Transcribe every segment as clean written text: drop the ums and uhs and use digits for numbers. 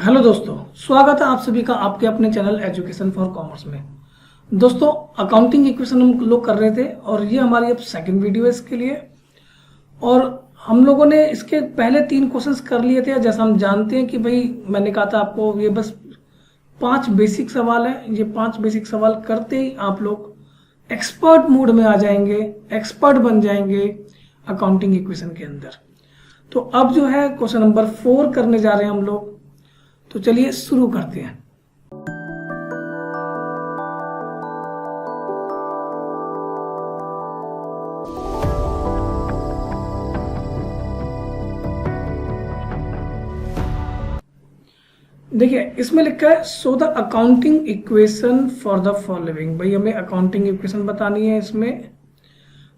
Hello दोस्तों, स्वागत है आप सभी का आपके अपने चैनल एजुकेशन फॉर कॉमर्स में। दोस्तों, अकाउंटिंग इक्वेशन हम लोग कर रहे थे और ये हमारी अब सेकंड वीडियो है इसके लिए। और हम लोगों ने इसके पहले 3 क्वेश्चंस कर लिए थे। जैसा हम जानते हैं कि भाई मैंने कहा था आपको ये बस 5 बेसिक सवाल है। ये 5 बेसिक सवाल करते ही आप लोग एक्सपर्ट मोड में आ जाएंगे, एक्सपर्ट बन जाएंगे अकाउंटिंग इक्वेशन के अंदर। तो अब जो है क्वेश्चन नंबर 4 करने जा रहे हैं हम लोग। तो चलिए शुरू करते हैं। देखिए इसमें लिखा है so the accounting equation for the following. भाई हमें अकाउंटिंग इक्वेशन बतानी है इसमें।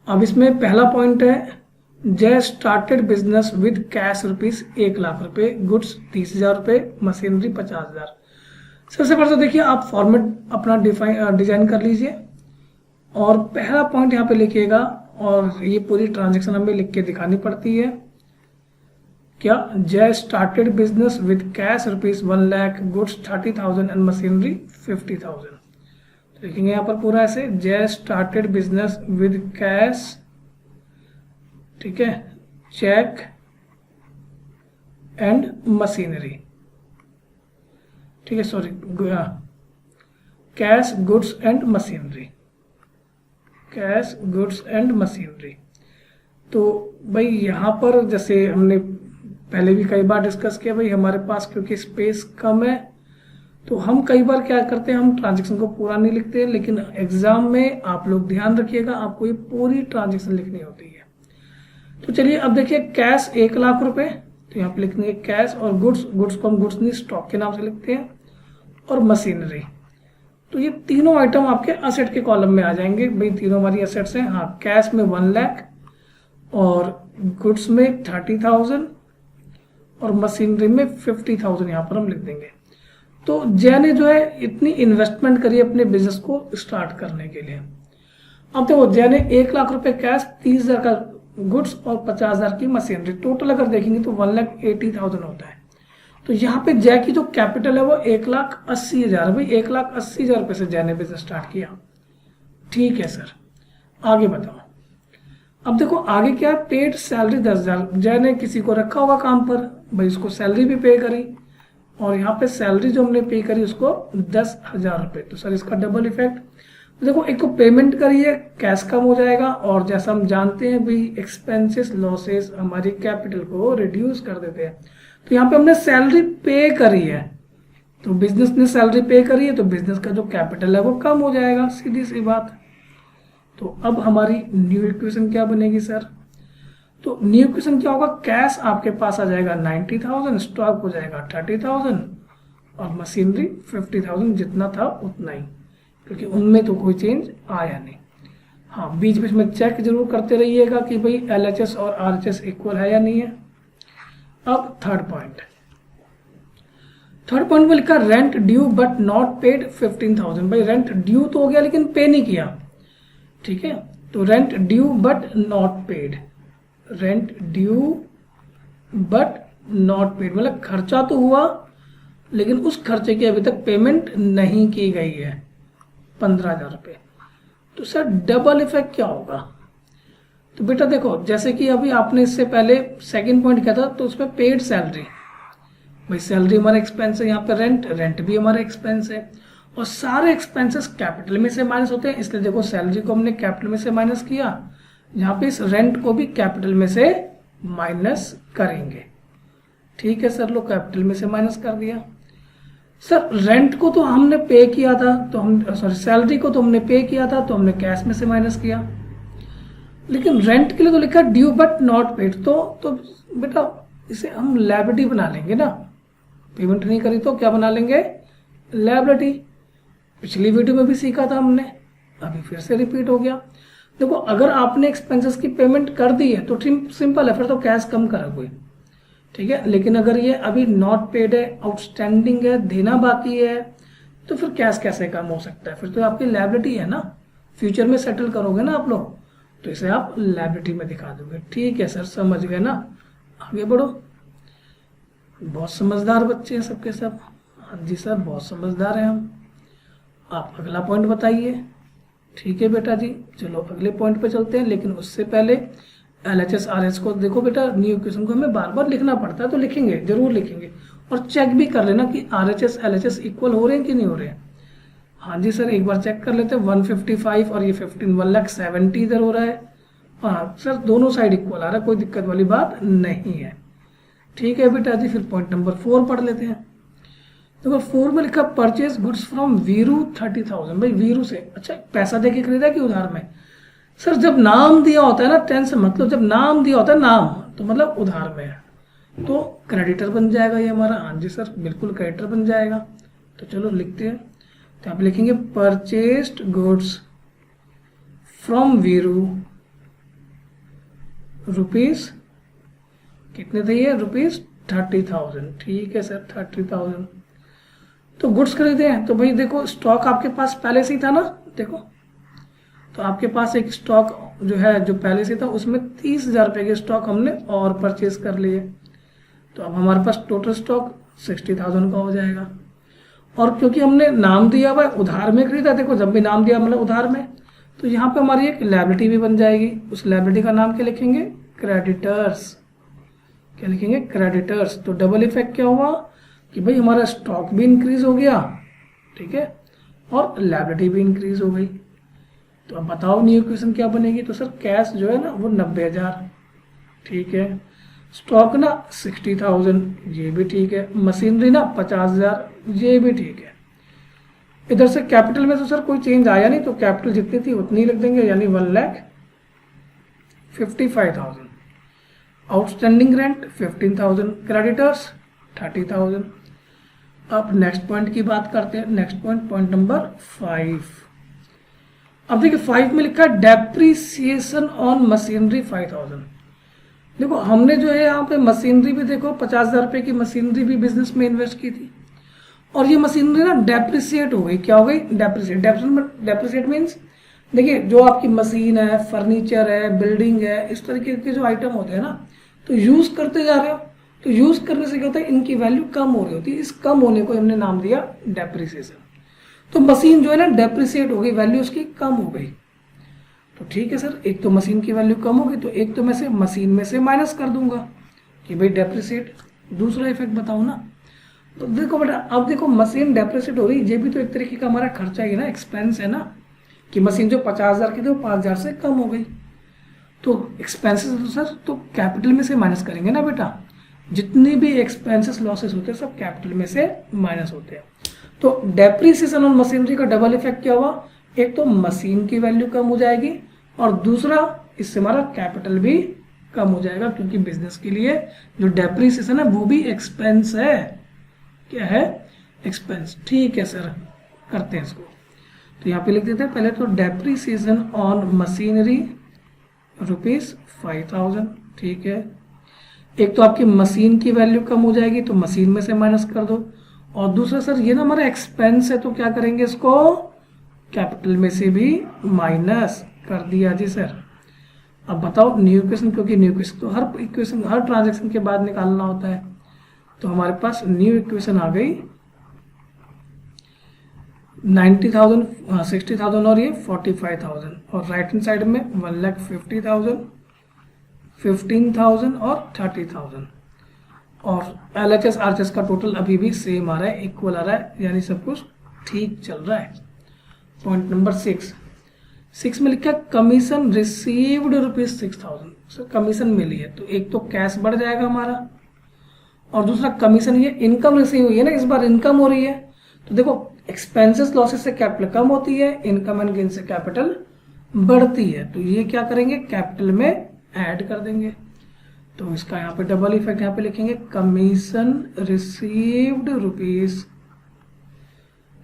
अब इसमें पहला पॉइंट है जय started business with cash rupees 1 lakh रुपए, गुड्स 30,000 रुपए, मशीनरी 50,000। सबसे पहले तो देखिए आप फॉर्मेट अपना डिजाइन कर लीजिए और पहला पॉइंट यहाँ पे लिखिएगा। और ये पूरी ट्रांजेक्शन हमें लिख के दिखानी पड़ती है। क्या? जय started business with cash rupees 1 lakh, goods 30,000 and machinery 50,000। तो लिखेंगे यहाँ पर पूरा ऐसे, जय स्टार्टेड बिजनेस विद कैश, ठीक है, चेक एंड मशीनरी, ठीक है, sorry, cash, goods and machinery, cash, goods and machinery. तो भाई यहाँ पर जैसे हमने पहले भी कई बार डिस्कस किया, भाई हमारे पास क्योंकि स्पेस कम है तो हम कई बार क्या करते हैं, हम ट्रांजेक्शन को पूरा नहीं लिखते। लेकिन एग्जाम में आप लोग ध्यान रखिएगा, आपको ये पूरी ट्रांजेक्शन लिखनी होती है। तो चलिए अब देखिए कैश 1 लाख रुपए, तो यहाँ पे लिखेंगे कैश, और गुड्स को हम गुड्स नहीं स्टॉक के नाम से लिखते हैं, और मशीनरी। तो ये तीनों आइटम आपके असेट के कॉलम में आ जाएंगे। भाई तीनों हमारी असेट्स हैं। हाँ, कैश में 1 लाख और गुड्स में 30,000 और मशीनरी में 50,000 यहाँ पर हम लिख देंगे। तो जय ने जो है इतनी इन्वेस्टमेंट करी अपने बिजनेस को स्टार्ट करने के लिए। अब देखो जय ने 1 लाख रुपए कैश, 30,000 का गुड्स और 50,000 की मशीनरी, टोटल अगर देखेंगे तो 1,80,000 होता है। तो यहाँ पे जय की जो कैपिटल है वो 1,80,000। भाई 1,80,000 रुपए से जय ने बिजनेस स्टार्ट किया। ठीक है सर, आगे बताओ। अब देखो आगे क्या है, पेड सैलरी 10,000। जय ने किसी को रखा होगा काम पर, भाई उसको सैलरी भी पे करी, और यहाँ पे सैलरी जो हमने पे करी उसको 10,000 रुपए। तो सर इसका डबल इफेक्ट देखो, एक को पेमेंट करिए, कैश कम हो जाएगा, और जैसा हम जानते हैं भाई एक्सपेंसेस लॉसेस हमारी कैपिटल को रिड्यूस कर देते हैं। तो यहाँ पे हमने सैलरी पे करी है, तो बिजनेस ने सैलरी पे करी है, तो बिजनेस का जो कैपिटल है वो कम हो जाएगा, सीधी सी बात। तो अब हमारी न्यू इक्वेशन क्या बनेगी सर? तो न्यू इक्वेशन क्या होगा, कैश आपके पास आ जाएगा 90,000, स्टॉक हो जाएगा 30,000 और मशीनरी 50,000, जितना था उतना ही, क्योंकि उनमें तो कोई चेंज आया नहीं। हाँ, बीच बीच में चेक जरूर करते रहिएगा कि भाई LHS और RHS इक्वल है या नहीं है। अब थर्ड पॉइंट में लिखा rent due but not paid 15,000। भाई रेंट ड्यू तो हो गया लेकिन पे नहीं किया, ठीक है। तो rent due but not paid, rent due but not paid मतलब खर्चा तो हुआ लेकिन उस खर्चे की अभी तक पेमेंट नहीं की गई है, 15,000 रुपये। तो सर डबल इफेक्ट क्या होगा? तो बेटा देखो, जैसे कि अभी आपने इससे पहले सेकंड पॉइंट किया था, तो उसमें पेड सैलरी, भाई सैलरी हमारा एक्सपेंस है, यहाँ पे रेंट भी हमारा एक्सपेंस है, और सारे एक्सपेंसेस कैपिटल में से माइनस होते हैं। इसलिए देखो सैलरी को हमने कैपिटल में से माइनस किया, यहाँ पे इस रेंट को भी कैपिटल में से माइनस करेंगे। ठीक है सर, लो कैपिटल में से माइनस कर दिया। सर रेंट को तो हमने पे किया था, तो हम सॉरी सैलरी को तो हमने पे किया था, तो हमने कैश में से माइनस किया। लेकिन रेंट के लिए तो लिखा ड्यू बट नॉट पेड, तो बेटा इसे हम लायबिलिटी बना लेंगे ना। पेमेंट नहीं करी तो क्या बना लेंगे, लायबिलिटी। पिछली वीडियो में भी सीखा था हमने, अभी फिर से रिपीट हो गया। देखो अगर आपने एक्सपेंसेस की पेमेंट कर दी है तो सिंपल है, फिर तो कैश कम करा कोई, ठीक है। लेकिन अगर ये अभी नॉट पेड है, आउटस्टैंडिंग है, देना बाकी है, तो फिर कैश कैसे कम हो सकता है? फिर तो आपकी लायबिलिटी है ना, फ्यूचर में सेटल करोगे ना आप लोग, तो इसे आप लायबिलिटी में दिखा दोगे। ठीक है सर, समझ गए ना, आगे बढ़ो। बहुत समझदार बच्चे हैं सबके सब। हाँ जी सर, बहुत समझदार हैं हम। आप अगला पॉइंट बताइए। ठीक है बेटा जी, चलो अगले पॉइंट पे चलते हैं, लेकिन उससे पहले LHS RHS को देखो बेटा, न्यू इक्वेशन को हमें बार बार लिखना पड़ता है, तो लिखेंगे, जरूर लिखेंगे, और चेक भी कर लेना कि RHS LHS इक्वल हो रहे हैं कि नहीं हो रहे हैं। हाँ जी सर, एक बार चेक कर लेते हैं। 155 और ये 15, 1,70,000 इधर हो रहा है। हाँ सर, दोनों साइड इक्वल आ रहा है, कोई दिक्कत वाली बात नहीं है। ठीक है बेटा जी, फिर पॉइंट नंबर 4 पढ़ लेते हैं। देखो 4 में लिखा परचेज गुड्स फ्रॉम वीरू 30,000। भाई वीरू से, अच्छा पैसा दे के खरीदा कि उधार में? सर जब नाम दिया होता है ना, टेंस मतलब जब नाम दिया होता है नाम, तो मतलब उधार में है, तो क्रेडिटर बन जाएगा ये हमारा। हाँ जी सर, बिल्कुल क्रेडिटर बन जाएगा। तो चलो लिखते हैं। तो आप लिखेंगे purchased goods from Veeru rupees, कितने थे ये? रुपीज 30,000। ठीक है सर, 30,000। तो गुड्स खरीदे हैं, तो भाई देखो स्टॉक आपके पास पहले से ही था ना, देखो तो आपके पास एक स्टॉक जो है, जो पहले से था, उसमें 30,000 रुपये के स्टॉक हमने और परचेज कर लिए। तो अब हमारे पास टोटल स्टॉक 60,000 का हो जाएगा। और क्योंकि हमने नाम दिया हुआ है, उधार में खरीदा, देखो जब भी नाम दिया मतलब उधार में, तो यहाँ पे हमारी एक लायबिलिटी भी बन जाएगी। उस लायबिलिटी का नाम क्या लिखेंगे? क्रेडिटर्स। क्या लिखेंगे? क्रेडिटर्स। तो डबल इफेक्ट क्या हुआ कि भाई हमारा स्टॉक भी इंक्रीज हो गया, ठीक है, और लायबिलिटी भी इंक्रीज हो गई। तो अब बताओ न्यू इक्वेशन क्या बनेगी? तो सर कैश जो है ना वो 90,000, ठीक है, स्टॉक ना 60,000, ये भी ठीक है, मशीनरी ना 50,000, ये भी ठीक है। इधर से कैपिटल में तो सर कोई चेंज आया नहीं, तो कैपिटल जितनी थी उतनी लिख देंगे, यानी 1,55,000। Outstanding rent 15,000, creditors 30,000। अब नेक्स्ट पॉइंट की बात करते हैं। Next point, point number 5। अब देखिए 5 में लिखा है डेप्रीसिएशन ऑन मशीनरी 5,000। देखो हमने जो है यहाँ पे मशीनरी भी देखो 50,000 रुपये की मशीनरी भी बिजनेस में इन्वेस्ट की थी, और ये मशीनरी ना डेप्रिसिएट हो गई। क्या हो गई? डेप्रिसिएट। डेप्रिसिएट मीन्स देखिए जो आपकी मशीन है, फर्नीचर है, बिल्डिंग है, इस तरीके के जो आइटम होते हैं ना, तो यूज करते जा रहे हो, तो यूज करने से क्या होता है, इनकी वैल्यू कम हो रही होती है। इस कम होने को हमने नाम दिया डेप्रिसिएशन। तो मशीन जो है ना डेप्रिसिएट हो गई, वैल्यू उसकी कम हो गई। तो ठीक है सर, एक तो मशीन की वैल्यू कम होगी, तो एक तो मैं से मशीन में से माइनस कर दूंगा कि भाई डेप्रिसिएट। दूसरा इफेक्ट बताऊं ना, तो देखो बेटा, अब देखो मशीन डेप्रिसिएट हो रही, ये भी तो एक तरीके का हमारा खर्चा ही है ना, एक्सपेंस है ना, कि मशीन जो 50,000 की थी वो 5,000 से कम हो गई। तो एक्सपेंसेस तो सर तो कैपिटल में से माइनस करेंगे ना बेटा, जितनी भी एक्सपेंसेस लॉसेस होते हैं सब कैपिटल में से माइनस होते हैं। तो डेप्रिसिएशन ऑन मशीनरी का डबल इफेक्ट क्या हुआ? एक तो मशीन की वैल्यू कम हो जाएगी, और दूसरा इससे हमारा कैपिटल भी कम हो जाएगा, क्योंकि बिजनेस के लिए जो डेप्रिसिएशन है वो भी एक्सपेंस है। क्या है? एक्सपेंस। ठीक है सर, करते हैं इसको। तो यहाँ पे लिख देते हैं पहले तो डेप्रिसिएशन ऑन मशीनरी रुपीज 5,000। ठीक है, एक तो आपकी मशीन की वैल्यू कम हो जाएगी, तो मशीन में से माइनस कर दो, और दूसरा सर ये ना हमारा एक्सपेंस है, तो क्या करेंगे इसको? कैपिटल में से भी माइनस कर दिया जी सर। अब बताओ न्यू इक्वेशन, क्योंकि न्यू इक्वेशन तो हर इक्वेशन हर ट्रांजैक्शन के बाद निकालना होता है। तो हमारे पास न्यू इक्वेशन आ गई 90,000, 60,000 और ये 45,000, और राइट हैंड साइड में 1,50,000, 15,000 और 30,000। और LHS RHS का टोटल अभी भी सेम आ रहा है, इक्वल आ रहा है, यानी सब कुछ ठीक चल रहा है। पॉइंट नंबर 6 में लिखा commission received rupees 6,000। Sir commission मिली है, तो एक तो कैश बढ़ जाएगा हमारा, और दूसरा कमीशन, ये इनकम रिसीव हुई है ना, इस बार इनकम हो रही है। तो देखो एक्सपेंसेस लॉसेस से कैपिटल कम होती है, इनकम एंड गेन से कैपिटल बढ़ती है, तो ये क्या करेंगे? कैपिटल में ऐड कर देंगे। तो इसका यहाँ पे डबल इफेक्ट यहाँ पे लिखेंगे कमीशन रिसीव्ड रुपीज,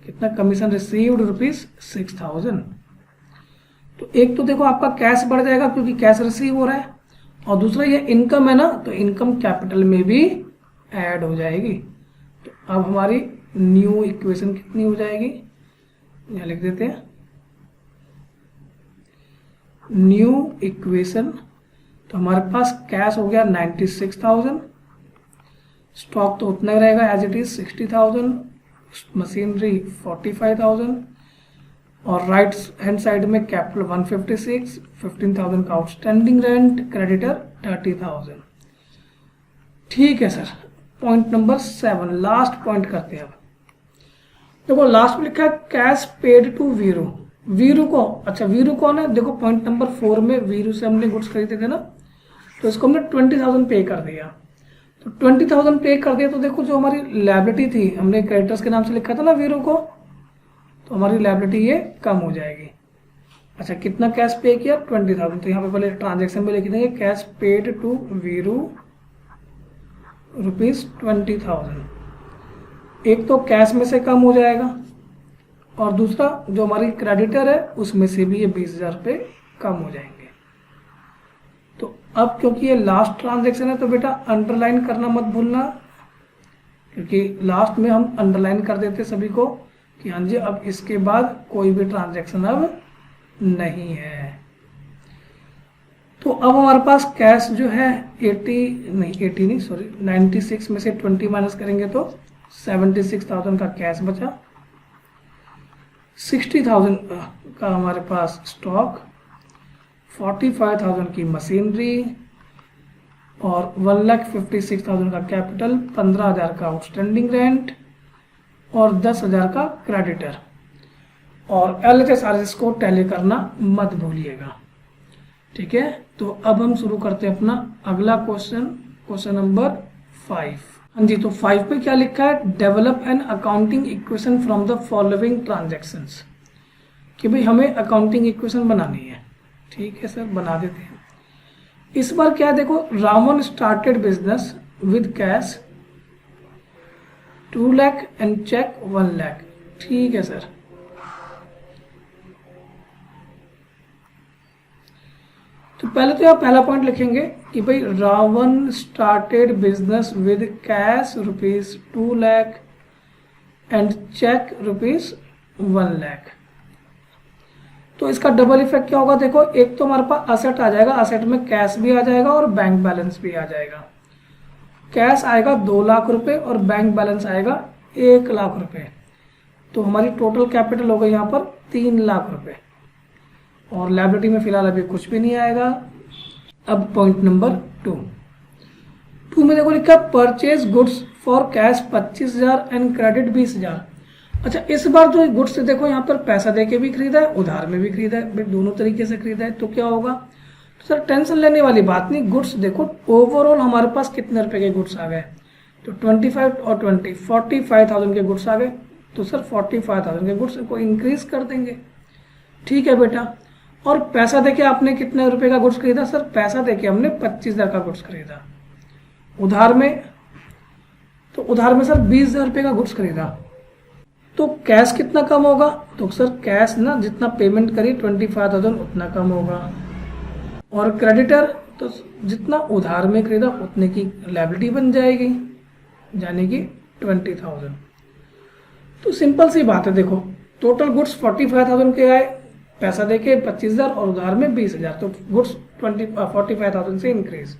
कितना? Commission received rupees 6,000। तो एक तो देखो आपका कैश बढ़ जाएगा क्योंकि कैश रिसीव हो रहा है, और दूसरा ये इनकम है ना, तो इनकम कैपिटल में भी ऐड हो जाएगी। तो अब हमारी न्यू इक्वेशन कितनी हो जाएगी? यहाँ लिख देते हैं न्यू इक्वेशन। तो हमारे पास कैश हो गया 96,000, स्टॉक तो उतना ही रहेगा एज इट इज 60,000, मशीनरी 45,000 और राइट हैंड साइड में कैपिटल 156, 15,000 का आउटस्टैंडिंग रेंट, क्रेडिटर 30,000। ठीक है sir. Point number 7 last point करते हैं। अब देखो लास्ट में लिखा है cash paid to Veeru. Veeru को, अच्छा वीरू कौन है? देखो पॉइंट नंबर 4 में वीरू से हमने गुड्स खरीदे थे ना, तो इसको हमने 20,000 पे कर दिया। तो 20,000 पे कर दिया तो देखो जो हमारी लायबिलिटी थी, हमने क्रेडिटर्स के नाम से लिखा था ना वीरू को, तो हमारी लायबिलिटी ये कम हो जाएगी। अच्छा कितना कैश पे किया? 20,000। तो यहाँ पे पहले ट्रांजेक्शन में लिख देंगे कैश पेड टू वीरू ₹20,000। एक तो कैश में से कम हो जाएगा और दूसरा जो हमारी क्रेडिटर है उसमें से भी ये 20,000 रुपये कम हो जाएंगे। तो अब क्योंकि ये लास्ट ट्रांजेक्शन है तो बेटा अंडरलाइन करना मत भूलना, क्योंकि लास्ट में हम अंडरलाइन कर देते सभी को कि हाँ जी अब इसके बाद कोई भी ट्रांजेक्शन अब नहीं है। तो अब हमारे पास कैश जो है 96 में से 20 माइनस करेंगे तो 76,000 का कैश बचा, 60,000 का हमारे पास स्टॉक, 45,000 की मशीनरी और 1,56,000 का कैपिटल, 15,000 का आउटस्टैंडिंग रेंट और 10,000 का क्रेडिटर। और LHS को टैली करना मत भूलिएगा। ठीक है, तो अब हम शुरू करते हैं अपना अगला क्वेश्चन नंबर 5। हाँ जी, तो 5 पे क्या लिखा है? Develop an accounting equation from the following transactions. कि भाई हमें अकाउंटिंग इक्वेशन बनानी है। ठीक है सर, बना देते हैं। इस बार क्या है देखो, Raman started business with cash 2 lakh and cheque 1 lakh. ठीक है सर, तो पहले तो आप पहला पॉइंट लिखेंगे कि भाई Ravan started business with cash ₹2 lakh and cheque ₹1 lakh. तो इसका डबल इफेक्ट क्या होगा? देखो एक तो हमारे पास असेट आ जाएगा, असेट में कैश भी आ जाएगा और बैंक बैलेंस भी आ जाएगा। कैश आएगा 2 लाख रुपए और बैंक बैलेंस आएगा 1 लाख रुपए। तो हमारी टोटल कैपिटल हो गई यहाँ पर 3 लाख रुपए और लायबिलिटी में फिलहाल अभी कुछ भी नहीं आएगा। अब पॉइंट नंबर 2 में देखो लिखा purchase goods for cash 25,000 and credit 20,000। अच्छा इस बार जो गुड्स देखो यहाँ पर पैसा देके भी खरीदा है, उधार में भी खरीदा है, दोनों तरीके से खरीदा है। तो क्या होगा? तो सर टेंशन लेने वाली बात नहीं। गुड्स देखो ओवरऑल हमारे पास कितने रुपए के गुड्स आ गए? तो 25 और 20 45,000 के गुड्स आ गए। तो सर 45,000 के गुड्स को इंक्रीज कर देंगे। ठीक है बेटा। और पैसा देके आपने कितने रुपए का गुड्स खरीदा? सर पैसा देके हमने 25,000 का गुड्स खरीदा। उधार में, तो उधार में सर 20,000 रुपए का गुड्स खरीदा। तो कैश कितना कम होगा? तो सर कैश ना जितना पेमेंट करी 25,000 उतना कम होगा। और क्रेडिटर तो जितना उधार में खरीदा उतने की लायबिलिटी बन जाएगी, यानी कि 20,000। तो सिंपल सी बात है। देखो टोटल गुड्स 45,000 के आए, पैसा देके 25,000 और उधार में 20,000। तो गुड्स 45,000 से इंक्रीज।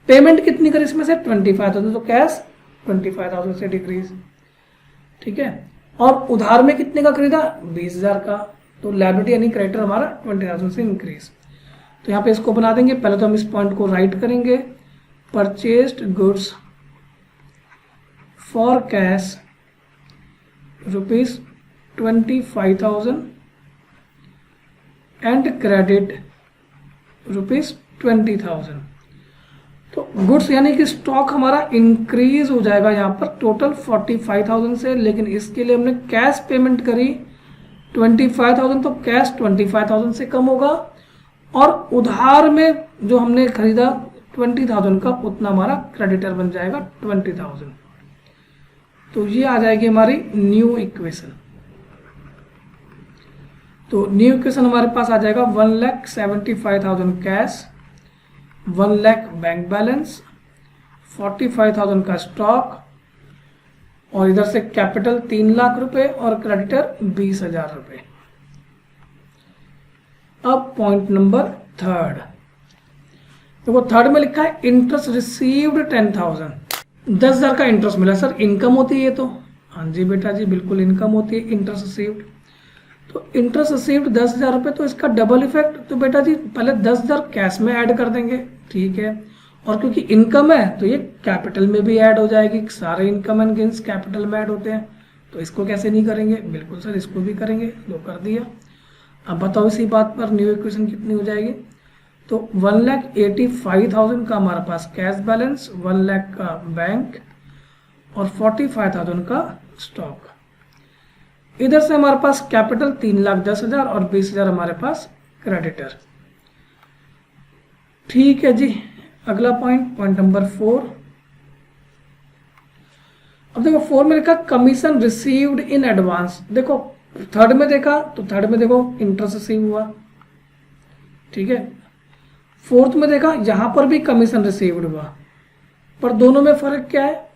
पेमेंट कितनी करी इसमें से? 25,000। तो कैश 25,000 से डिक्रीज। ठीक है, और उधार में कितने का खरीदा? 20,000 का। तो लायबिलिटी यानी क्रेडिटर हमारा 20,000 से इंक्रीज। तो यहाँ पे इसको बना देंगे। पहले तो हम इस पॉइंट को राइट करेंगे, purchased goods for cash ₹25,000 and credit ₹20,000। तो गुड्स यानी कि स्टॉक हमारा इंक्रीज हो जाएगा यहाँ पर टोटल 45,000 से, लेकिन इसके लिए हमने कैश पेमेंट करी 25,000। तो कैश 25,000 से कम होगा और उधार में जो हमने खरीदा 20,000 का उतना हमारा क्रेडिटर बन जाएगा 20,000। तो ये आ जाएगी हमारी न्यू इक्वेशन। तो न्यू इक्वेशन हमारे पास आ जाएगा 1,75,000 कैश, 1 लाख बैंक बैलेंस, 45,000 का स्टॉक और इधर से कैपिटल 3 लाख रुपए और क्रेडिटर 20,000 रुपए। अब पॉइंट नंबर 3। देखो थर्ड में लिखा है इंटरेस्ट रिसीव्ड 10,000। 10,000 का इंटरेस्ट मिला सर, इनकम होती है ये तो। हाँ जी बेटा जी, बिल्कुल इनकम होती है इंटरेस्ट रिसीव्ड। तो इंटरेस्ट रिसीव्ड 10,000 रुपये, तो इसका डबल इफेक्ट, तो बेटा जी पहले 10,000 कैश में ऐड कर देंगे, ठीक है। और क्योंकि इनकम है तो ये कैपिटल में भी ऐड हो जाएगी, सारे इनकम एंड गेन्स कैपिटल में ऐड होते हैं, तो इसको कैसे नहीं करेंगे, बिल्कुल सर इसको भी करेंगे, लो कर दिया। अब बताओ इसी बात पर न्यू इक्वेशन कितनी हो जाएगी। तो 1,85,000 का हमारे पास कैश बैलेंस, 1 लाख का बैंक और 45,000 का स्टॉक। इधर से हमारे पास कैपिटल 3,10,000 और 20,000 हमारे पास क्रेडिटर। ठीक है जी, अगला पॉइंट, पॉइंट नंबर 4। अब देखो 4 में लिखा कमीशन रिसीव्ड इन एडवांस। देखो थर्ड में देखा तो थर्ड में देखो इंटरेस्ट रिसीव हुआ, ठीक है। फोर्थ में देखा यहां पर भी कमीशन रिसीव्ड हुआ, पर दोनों में फर्क क्या है।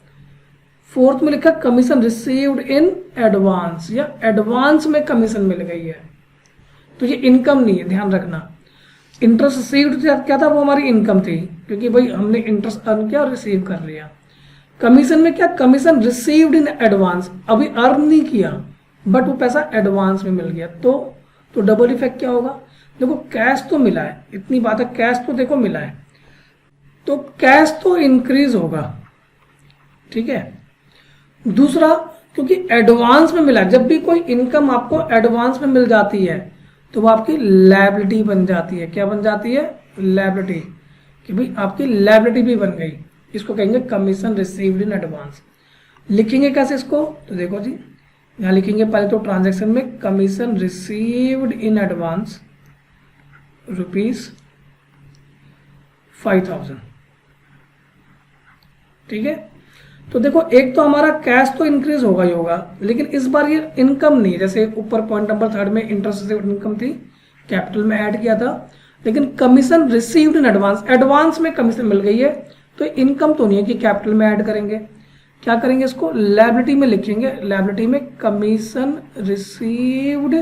फोर्थ में लिखा कमीशन रिसीव्ड इन एडवांस, या एडवांस में कमीशन मिल गई है, तो ये इनकम नहीं है, ध्यान रखना। इंटरेस्ट रिसीव्ड क्या था, वो हमारी इनकम थी, क्योंकि भाई हमने इंटरेस्ट अर्न किया और रिसीव कर लिया। कमीशन में क्या, कमीशन रिसीव्ड इन एडवांस, अभी अर्न नहीं किया बट वो पैसा एडवांस में मिल गया, तो डबल इफेक्ट क्या होगा। देखो कैश तो मिला है, इतनी बात है, कैश तो देखो मिला है, तो कैश तो इंक्रीज होगा, ठीक है। दूसरा, क्योंकि एडवांस में मिला है, जब भी कोई इनकम आपको एडवांस में मिल जाती है तो वो आपकी लायबिलिटी बन जाती है। क्या बन जाती है, लायबिलिटी, कि भाई आपकी लायबिलिटी भी बन गई, इसको कहेंगे कमीशन रिसीव्ड इन एडवांस। लिखेंगे कैसे इसको, तो देखो जी यहाँ लिखेंगे पहले तो ट्रांजैक्शन में कमीशन रिसीव्ड इन एडवांस ₹5,000, ठीक है। तो देखो एक तो हमारा कैश तो इंक्रीज होगा ही होगा, लेकिन इस बार ये इनकम नहीं, जैसे ऊपर पॉइंट नंबर 3 में इंटरेस्ट रिसीव्ड इनकम थी, कैपिटल में ऐड किया था, लेकिन commission received in advance, advance में कमीशन मिल गई है, तो इनकम तो नहीं है कि कैपिटल में ऐड करेंगे। क्या करेंगे, इसको लायबिलिटी में लिखेंगे, लायबिलिटी में कमीशन रिसीव्ड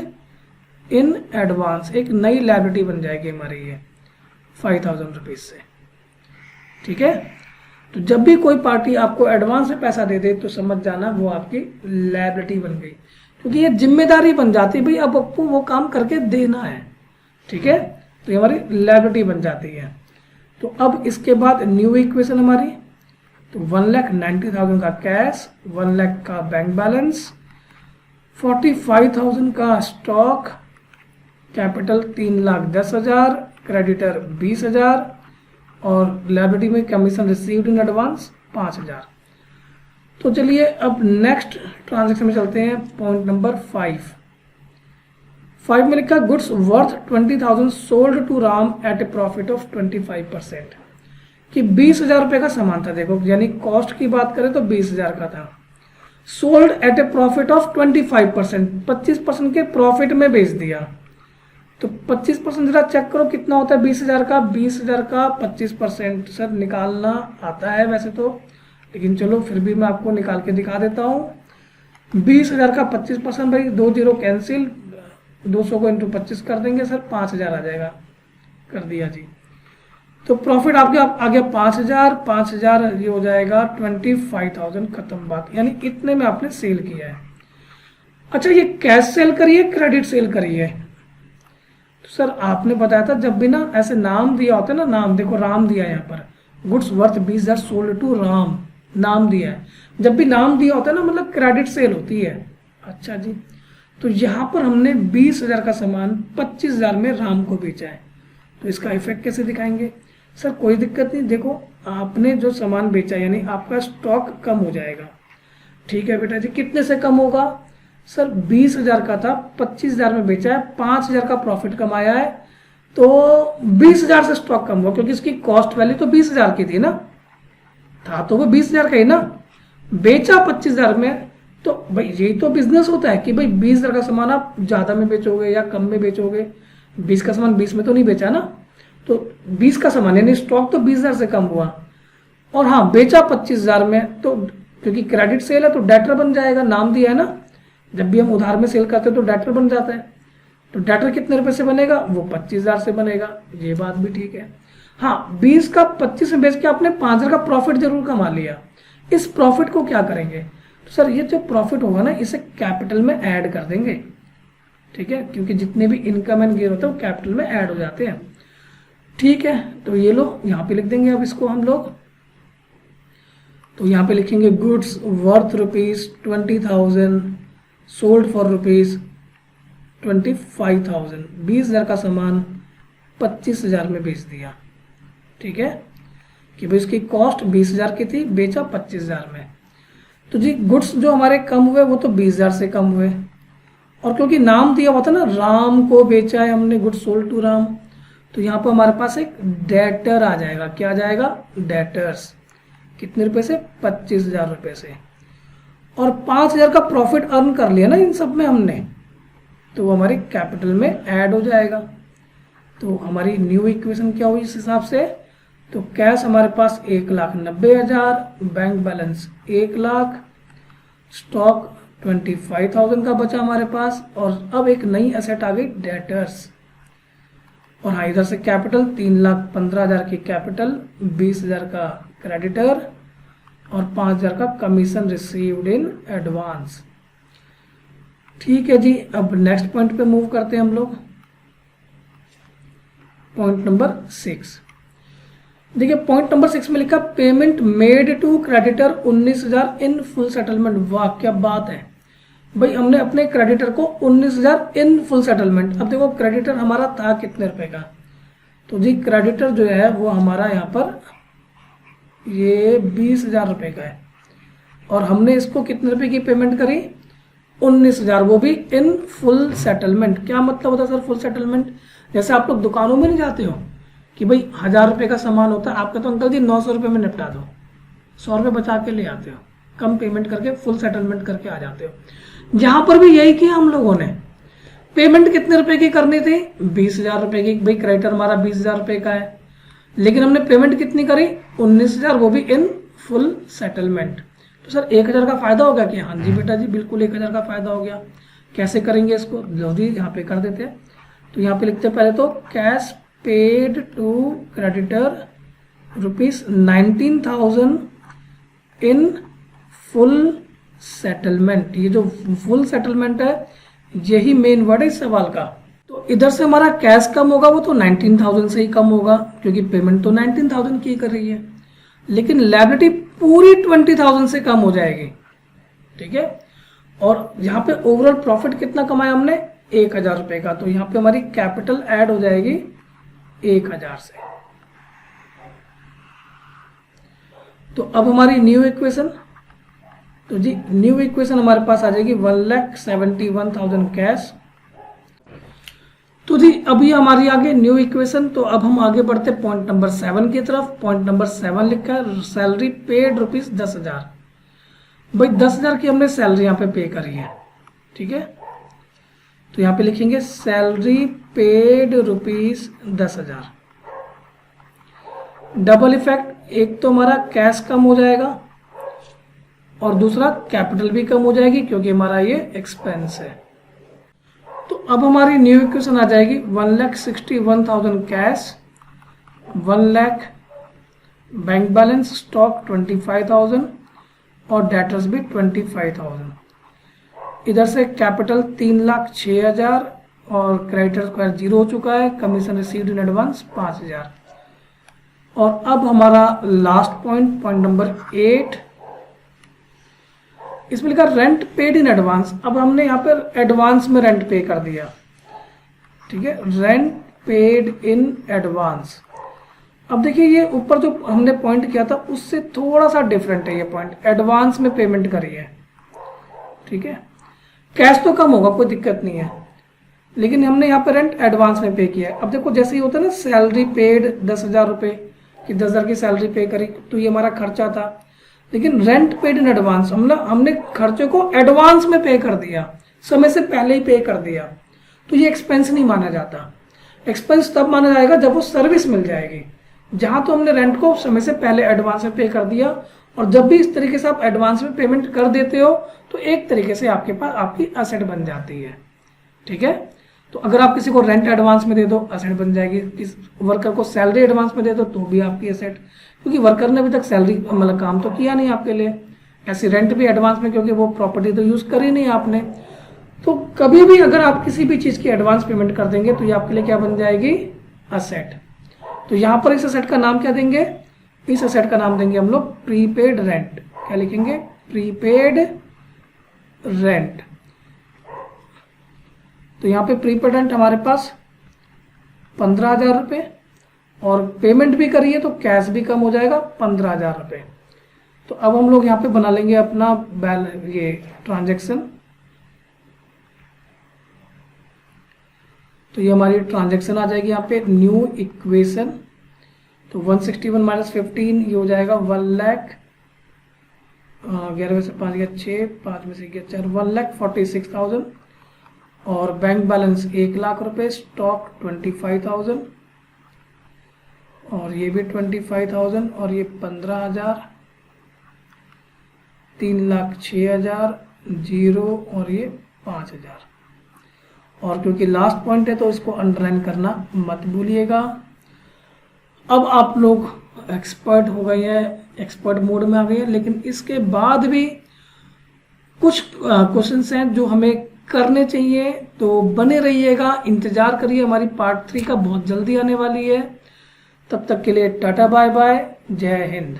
इन एडवांस, एक नई लायबिलिटी बन जाएगी हमारी ये 5,000 रुपीज से, ठीक है। तो जब भी कोई पार्टी आपको एडवांस में पैसा दे दे तो समझ जाना वो आपकी लायबिलिटी बन गई, क्योंकि ये जिम्मेदारी बन जाती है, भाई अब आपको वो काम करके देना है, ठीक है, तो ये हमारी लायबिलिटी बन जाती है। तो अब इसके बाद न्यू इक्वेशन हमारी, तो 1,90,000 का कैश, 1 लाख का बैंक बैलेंस, 45,000 का स्टॉक, कैपिटल 3,10,000, क्रेडिटर 20,000 और लायबिलिटी में कमीशन रिसीव्ड इन एडवांस 5,000। तो चलिए अब नेक्स्ट ट्रांजैक्शन में चलते हैं, पॉइंट नंबर 5 में लिखा goods worth 20,000 sold to Ram at a profit of 25%, कि 20,000 रुपये का सामान था, देखो यानी कॉस्ट की बात करें तो 20,000 का था, sold at a profit of 25%, 25% के प्रॉफिट में बेच दिया। तो 25% जरा चेक करो कितना होता है 20,000 का, 20,000 का 25% सर निकालना आता है वैसे तो, लेकिन चलो फिर भी मैं आपको निकाल के दिखा देता हूँ। 20,000 का 25%, भाई 2 जीरो कैंसिल, 200 को इंटू 25 कर देंगे सर, 5,000 आ जाएगा, कर दिया जी। तो प्रॉफिट आपके आ गया 5,000, 5,000 ये हो जाएगा 25,000, खत्म बात, यानी इतने में आपने सेल किया है। अच्छा ये कैश सेल करिए, क्रेडिट सेल करिए, तो सर आपने बताया था जब भी ना ऐसे नाम दिया होता है ना, नाम देखो राम दिया है यहाँ पर, goods worth 20,000 sold to Ram, नाम दिया है, जब भी नाम दिया होता है ना मतलब क्रेडिट सेल होती है। अच्छा जी, तो यहाँ पर हमने 20,000 का सामान 25,000 में राम को बेचा है, तो इसका इफेक्ट कैसे दिखाएंगे। सर कोई दिक्कत नहीं, देखो आपने जो सामान बेचा यानी आपका स्टॉक कम हो जाएगा, ठीक है बेटा जी। कितने से कम होगा सर, 20,000 का था, 25,000 में बेचा है, 5,000 का प्रॉफिट कमाया है, तो 20,000 से स्टॉक कम हुआ, क्योंकि इसकी कॉस्ट वैल्यू तो 20,000 की थी ना, था तो वो 20,000 का ही ना, बेचा 25,000 में, तो भाई यही तो बिजनेस होता है कि भाई 20,000 का सामान आप ज़्यादा में बेचोगे या कम में बेचोगे, 20 का सामान 20 में तो नहीं बेचा ना, तो 20 का सामान यानी स्टॉक तो 20,000 से कम हुआ, और हाँ बेचा 25,000 में, तो क्योंकि क्रेडिट सेल है तो डेटर बन जाएगा, नाम दिया है ना, जब भी हम उधार में सेल करते हैं तो डेटर बन जाता है, तो डेटर कितने रुपए से बनेगा, वो 25,000 से बनेगा, ये बात भी ठीक है। हाँ 20 का 25 में बेच के आपने 5,000 का प्रॉफिट जरूर कमा लिया, इस प्रॉफिट को क्या करेंगे, तो सर ये जो प्रॉफिट होगा ना इसे कैपिटल में ऐड कर देंगे, ठीक है, क्योंकि जितने भी इनकम एंड गेन होते हैं वो कैपिटल में ऐड हो जाते हैं, ठीक है। तो ये लो यहाँ पे लिख देंगे अब इसको हम लोग, तो यहाँ पे लिखेंगे गुड्स वर्थ ₹20,000 सोल्ड फॉर ₹25,000, 20,000 का सामान 25,000 में बेच दिया, ठीक है, कि भाई इसकी कॉस्ट 20,000 की थी, बेचा 25,000 में। तो जी गुड्स जो हमारे कम हुए वो तो 20,000 से कम हुए, और क्योंकि नाम दिया हुआ था ना, राम को बेचा है हमने, गुड्स सोल्ड टू राम, तो यहाँ पर हमारे पास एक डेटर आ जाएगा, क्या आ जाएगा, डेटर्स, कितने रुपए से, 25,000 रुपये से, और 5,000 का प्रॉफिट अर्न कर लिया ना इन सब में हमने, तो वो हमारी कैपिटल में ऐड हो जाएगा। तो हमारी न्यू इक्वेशन क्या हुई इस हिसाब से, तो कैश हमारे पास 1,90,000, बैंक बैलेंस 1,00,000, स्टॉक 25,000 का बचा हमारे पास, और अब एक नई एसेट आ गई डेटर्स, और हाँ इधर से कैपिटल 3,15,000 की कैपिटल, 20,000 का क्रेडिटर और 5,000 का कमीशन रिसीव्ड इन एडवांस, ठीक है जी। अब नेक्स्ट पॉइंट पे मूव करते हैं हम लोग, पॉइंट नंबर 6। देखिए पॉइंट नंबर 6 में लिखा payment made to creditor 19,000 in full settlement. वाह क्या बात है भाई, हमने अपने क्रेडिटर को 19,000 इन फुल सेटलमेंट। अब देखो क्रेडिटर हमारा था कितने रुपए का, तो जी क्रेडिटर जो है वो हमारा यहाँ पर ये 20,000 रुपये का है, और हमने इसको कितने रुपए की पेमेंट करी, 19,000, वो भी इन फुल सेटलमेंट। क्या मतलब होता है सर फुल सेटलमेंट, जैसे आप लोग दुकानों में नहीं जाते हो कि भाई 1,000 रुपये का सामान होता है, आपका तो अंकल जी 900 रुपये में निपटा दो, 100 रुपये बचा के ले आते हो, कम पेमेंट करके फुल सेटलमेंट करके आ जाते हो। यहाँ पर भी यही किया हम लोगों ने, पेमेंट कितने रुपए की करनी थी, 20,000 रुपये की, भाई क्रेडिटर हमारा 20,000 रुपये का है, लेकिन हमने पेमेंट कितनी करी, 19,000, वो भी इन फुल सेटलमेंट। तो सर 1,000 का फायदा होगा क्या, हाँ जी बेटा जी बिल्कुल 1,000 का फायदा हो गया। कैसे करेंगे इसको, जल्दी यहाँ पे कर देते हैं। तो यहाँ पे लिखते हैं पहले तो cash paid to creditor ₹19,000 in full settlement. ये जो फुल सेटलमेंट है यही मेन वर्ड है इस सवाल का। तो इधर से हमारा कैश कम होगा वो तो 19,000 से ही कम होगा, क्योंकि पेमेंट तो 19,000 की कर रही है, लेकिन लायबिलिटी पूरी 20,000 से कम हो जाएगी, ठीक है। और यहाँ पे ओवरऑल प्रॉफिट कितना कमाया हमने, 1,000 रुपये का, तो यहाँ पे हमारी कैपिटल ऐड हो जाएगी 1,000 से। तो अब हमारी न्यू इक्वेशन, तो जी न्यू इक्वेशन हमारे पास आ जाएगी 1,71,000 कैश। तो जी अभी हमारी आगे न्यू इक्वेशन। तो अब हम आगे बढ़ते पॉइंट नंबर 7 की तरफ। पॉइंट नंबर 7 लिखा है सैलरी पेड ₹10,000। भाई 10,000 की हमने सैलरी यहाँ पे पे करी है, ठीक है। तो यहाँ पे लिखेंगे सैलरी पेड ₹10,000। डबल इफेक्ट, एक तो हमारा कैश कम हो जाएगा और दूसरा कैपिटल भी कम हो जाएगी, क्योंकि हमारा ये एक्सपेंस है। तो अब हमारी न्यू इक्वेशन आ जाएगी 1,61,000 कैश, 1,00,000 बैंक बैलेंस, स्टॉक 25,000 और डेटर्स भी 25,000। इधर से कैपिटल 3,06,000 और क्रेडिटर स्क्वायर 0 हो चुका है, कमीशन रिसीव्ड इन एडवांस 5,000। और अब हमारा लास्ट पॉइंट, पॉइंट नंबर 8, इसमें लिखा रेंट पेड इन एडवांस। अब हमने यहाँ पर एडवांस में रेंट पे कर दिया, ठीक है, रेंट पेड इन एडवांस। अब देखिए ये ऊपर जो हमने पॉइंट किया था उससे थोड़ा सा डिफरेंट है ये पॉइंट, एडवांस में पेमेंट करी है, ठीक है। कैश तो कम होगा, कोई दिक्कत नहीं है, लेकिन हमने यहाँ पे रेंट एडवांस में पे किया है। अब देखो जैसे ही होता है ना सैलरी पेड 10,000 रुपये कि 10,000 की सैलरी पे करी, तो ये हमारा खर्चा था, लेकिन रेंट पेड इन एडवांस हमने खर्चे को एडवांस में पे कर दिया, समय से पहले ही पे कर दिया, तो ये एक्सपेंस नहीं माना जाता। एक्सपेंस तब माना जाएगा जब वो सर्विस मिल जाएगी। जहाँ तो हमने रेंट को समय से पहले एडवांस में पे कर दिया, और जब भी इस तरीके से आप एडवांस में पेमेंट कर देते हो तो एक तरीके से आपके पास आपकी एसेट बन जाती है, ठीक है। तो अगर आप किसी को रेंट एडवांस में दे दो एसेट बन जाएगी, किस वर्कर को सैलरी एडवांस में दे दो तो भी आपकी एसेट, क्योंकि वर्कर ने अभी तक सैलरी मतलब काम तो किया नहीं आपके लिए। ऐसी रेंट भी एडवांस में, क्योंकि वो प्रॉपर्टी तो यूज़ करी नहीं आपने। तो कभी भी अगर आप किसी भी चीज़ की एडवांस पेमेंट कर देंगे तो ये आपके लिए क्या बन जाएगी, असेट। तो यहाँ पर इस असेट का नाम क्या देंगे, इस असेट का नाम देंगे हम लोग प्रीपेड रेंट। क्या लिखेंगे, प्रीपेड रेंट। तो यहाँ पे प्रीपेड रेंट हमारे पास 15,000 रुपये, और पेमेंट भी करिए तो कैश भी कम हो जाएगा 15,000 रुपये। तो अब हम लोग यहाँ पे बना लेंगे अपना ये ट्रांजैक्शन। तो ये हमारी ट्रांजैक्शन आ जाएगी यहाँ पे, न्यू इक्वेशन। तो 161 माइनस 15 ये हो जाएगा 1 लाख, 11 में से 5 गया 6, 5 में से गया 4, 1,46,000। और बैंक बैलेंस 1 लाख रुपए, स्टॉक 25,000, और ये भी 25,000, और ये 15,000, 3,06,000, 0, और ये 5,000। और क्योंकि लास्ट पॉइंट है तो इसको अंडरलाइन करना मत भूलिएगा। अब आप लोग एक्सपर्ट हो गए हैं, एक्सपर्ट मोड में आ गए हैं, लेकिन इसके बाद भी कुछ क्वेश्चंस हैं जो हमें करने चाहिए। तो बने रहिएगा, इंतजार करिए, हमारी पार्ट 3 का बहुत जल्दी आने वाली है। तब तक के लिए टाटा बाय बाय, जय हिंद।